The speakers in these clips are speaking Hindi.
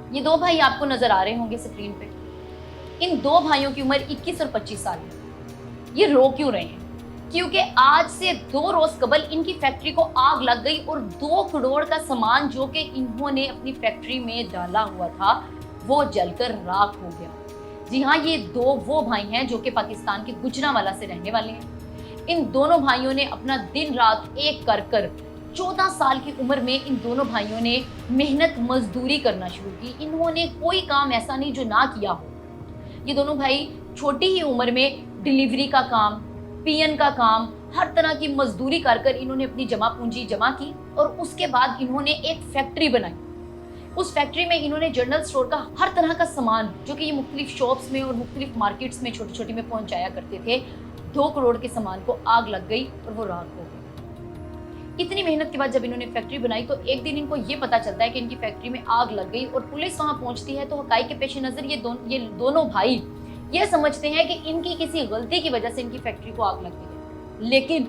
ये दो भाई आपको नजर आ रहे होंगे स्क्रीन पे। इन दो भाइयों की उम्र 21 और 25 साल है। ये रो क्यों रहे हैं? क्योंकि आज से 2 रोज कबल इनकी फैक्ट्री को आग लग गई और 2 करोड़ का सामान जो कि इन्होंने अपनी फैक्ट्री में डाला हुआ था वो जलकर राख हो गया। जी हाँ, ये दो वो भाई हैं जो कि पाकिस्तान के गुजरांवाला से रहने वाले हैं। इन दोनों भाइयों ने अपना दिन रात एक कर कर 14 साल की उम्र में इन दोनों भाइयों ने मेहनत मजदूरी करना शुरू की। इन्होंने कोई काम ऐसा नहीं जो ना किया हो। ये दोनों भाई छोटी ही उम्र में डिलीवरी का काम, पीएन का काम, हर तरह की मजदूरी कर कर इन्होंने अपनी जमा पूंजी जमा की और उसके बाद इन्होंने एक फैक्ट्री बनाई। उस फैक्ट्री में इन्होंने जनरल स्टोर का हर तरह का सामान जो कि ये मुख्तलिफ शॉप्स में और मुख्तलिफ मार्केट्स में छोटी छोटी में पहुंचाया करते थे, 2 करोड़ के सामान को आग लग गई और वो राख हो गई। इतनी मेहनत के बाद जब इन्होंने फैक्ट्री बनाई तो एक दिन इनको ये पता चलता है कि इनकी फैक्ट्री में आग लग गई और पुलिस वहां पहुंचती है। तो हकाई के पेश नजर ये दोनों भाई ये समझते हैं कि इनकी किसी गलती की वजह से इनकी फैक्ट्री को आग लग गई है। लेकिन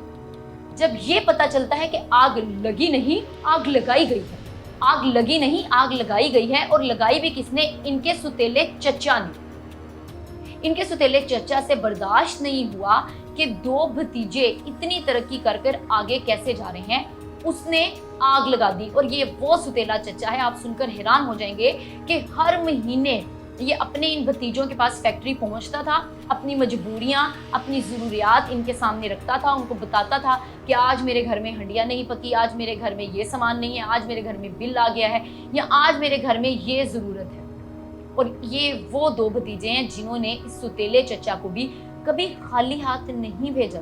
जब ये पता चलता है कि आग लगी नहीं, आग लगाई गई है। आग लगी नहीं, आग लगाई गई है। और लगाई भी किसने? इनके सुतेले चचा ने। इनके सुतेले चचा से बर्दाश्त नहीं हुआ कि दो भतीजे इतनी तरक्की कर कर आगे कैसे जा रहे हैं। उसने आग लगा दी। और ये वो सुतेला चचा है, आप सुनकर हैरान हो जाएंगे कि हर महीने ये अपने इन भतीजों के पास फैक्ट्री पहुंचता था, अपनी मजबूरियां, अपनी ज़रूरियात इनके सामने रखता था, उनको बताता था कि आज मेरे घर में हंडिया नहीं पकी, आज मेरे घर में ये सामान नहीं है, आज मेरे घर में बिल आ गया है, या आज मेरे घर में ये ज़रूरत है। और ये वो दो भतीजे हैं जिन्होंने इस सुतेले चचा को भी कभी खाली हाथ नहीं भेजा।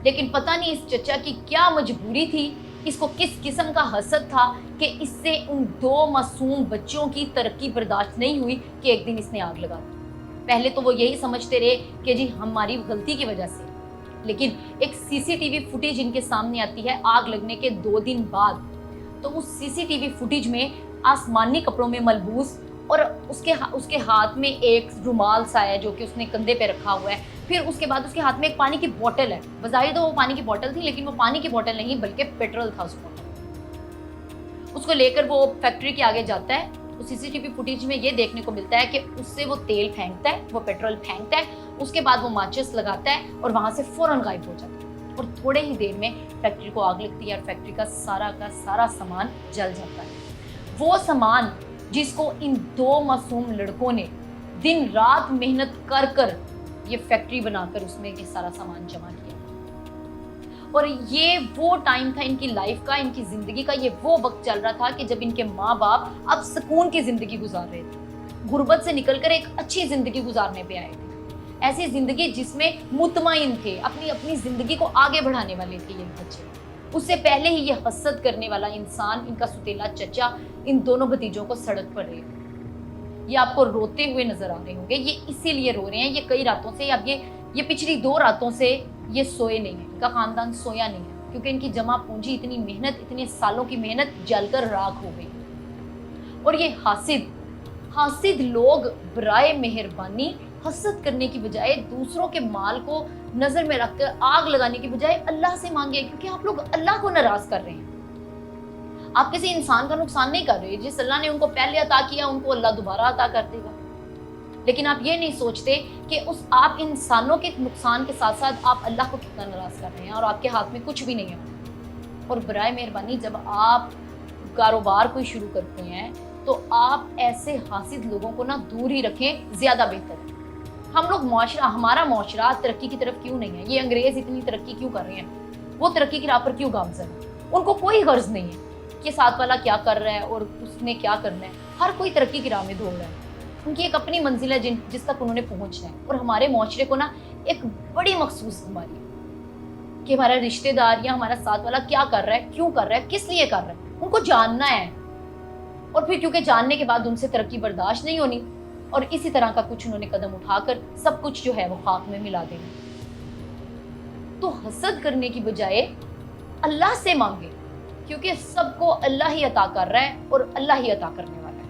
लेकिन पता नहीं इस चचा की क्या मजबूरी थी, इसको किस किस्म का हसद था कि इससे उन दो मासूम बच्चों की तरक्की बर्दाश्त नहीं हुई कि एक दिन इसने आग लगा दी। पहले तो वो यही समझते रहे कि जी हमारी गलती की वजह से। लेकिन एक सीसीटीवी फुटेज इनके सामने आती है आग लगने के 2 दिन बाद। तो उस सीसीटीवी फुटेज में आसमानी कपड़ों में मलबूस और उसके हाथ में एक रुमाल सा है जो कि उसने कंधे पे रखा हुआ है। फिर उसके बाद उसके हाथ में एक पानी की बोतल है। बज़ाहिर तो वो पानी की बोतल थी, लेकिन वो पानी की बोतल नहीं बल्कि पेट्रोल था उस बोतल। उसको लेकर वो फैक्ट्री के आगे जाता है। उस सीसीटीवी फुटेज में ये देखने को मिलता है कि उससे वो तेल फेंकता है, वो पेट्रोल फेंकता है, उसके बाद वो माचिस लगाता है और वहां से फौरन गायब हो जाता है। और थोड़े ही देर में फैक्ट्री को आग लगती है और फैक्ट्री का सारा सामान जल जाता है। वो सामान जिसको इन दो मासूम लड़कों ने दिन रात मेहनत कर कर ये फैक्ट्री बनाकर उसमें ये सारा सामान जमा किया। और ये वो टाइम था इनकी लाइफ का, इनकी जिंदगी का, ये वो वक्त चल रहा था कि जब इनके माँ बाप अब सुकून की जिंदगी गुजार रहे थे, गुर्बत से निकलकर एक अच्छी जिंदगी गुजारने पे आए थे। ऐसी जिंदगी जिसमें मुतमईन थे, अपनी अपनी जिंदगी को आगे बढ़ाने वाले थे ये बच्चे। उससे पहले ही ये हसद करने वाला इंसान, इनका सुतेला चचा, इन दोनों भतीजों को सड़क पर ले। ये आपको रोते हुए नजर आ रहे होंगे। ये इसीलिए रो रहे हैं, ये कई रातों से, अब ये पिछली 2 रातों से ये सोए नहीं है, इनका खानदान सोया नहीं है, क्योंकि इनकी जमा पूंजी, इतनी मेहनत, इतने सालों की मेहनत जलकर राख हो गई। और ये हासिद लोग बराए मेहरबानी हसद करने की बजाय, दूसरों के माल को नजर में रखकर आग लगाने की बजाय अल्लाह से मांगे, क्योंकि आप लोग अल्लाह को नाराज कर रहे हैं। आप किसी इंसान का नुकसान नहीं कर रहे। जिस अल्लाह ने उनको पहले अता किया उनको अल्लाह दोबारा अता कर देगा। लेकिन आप ये नहीं सोचते कि उस आप इंसानों के नुकसान के साथ साथ आप अल्लाह को कितना नाराज कर रहे हैं और आपके हाथ में कुछ भी नहीं है। और बराए मेहरबानी जब आप कारोबार कोई शुरू करते हैं तो आप ऐसे हासिद लोगों को ना दूर ही रखें, ज्यादा बेहतर है। हम लोग हमारा मुआशरा तरक्की की तरफ क्यों नहीं है? ये अंग्रेज इतनी तरक्की क्यों कर रहे हैं? वो तरक्की की राह पर क्यों गामजन है? उनको कोई गर्ज नहीं है कि साथ वाला क्या कर रहा है और उसने क्या करना है। हर कोई तरक्की की राह में दौड़ रहा है। उनकी एक अपनी मंजिल है जिस तक उन्होंने पहुंचना है। और हमारे मुआशरे को ना एक बड़ी मखसूस बीमारी है कि हमारा रिश्तेदार या हमारा साथ वाला क्या कर रहा है, क्यों कर रहा है, किस लिए कर रहा है, उनको जानना है। और फिर क्योंकि जानने के बाद उनसे तरक्की बर्दाश्त नहीं होनी, और इसी तरह का कुछ उन्होंने कदम उठाकर सब कुछ जो है वो खाक में मिला देना। तो हसद करने की बजाय अल्लाह से मांगे, क्योंकि सबको अल्लाह ही अता कर रहा है और अल्लाह ही अता करने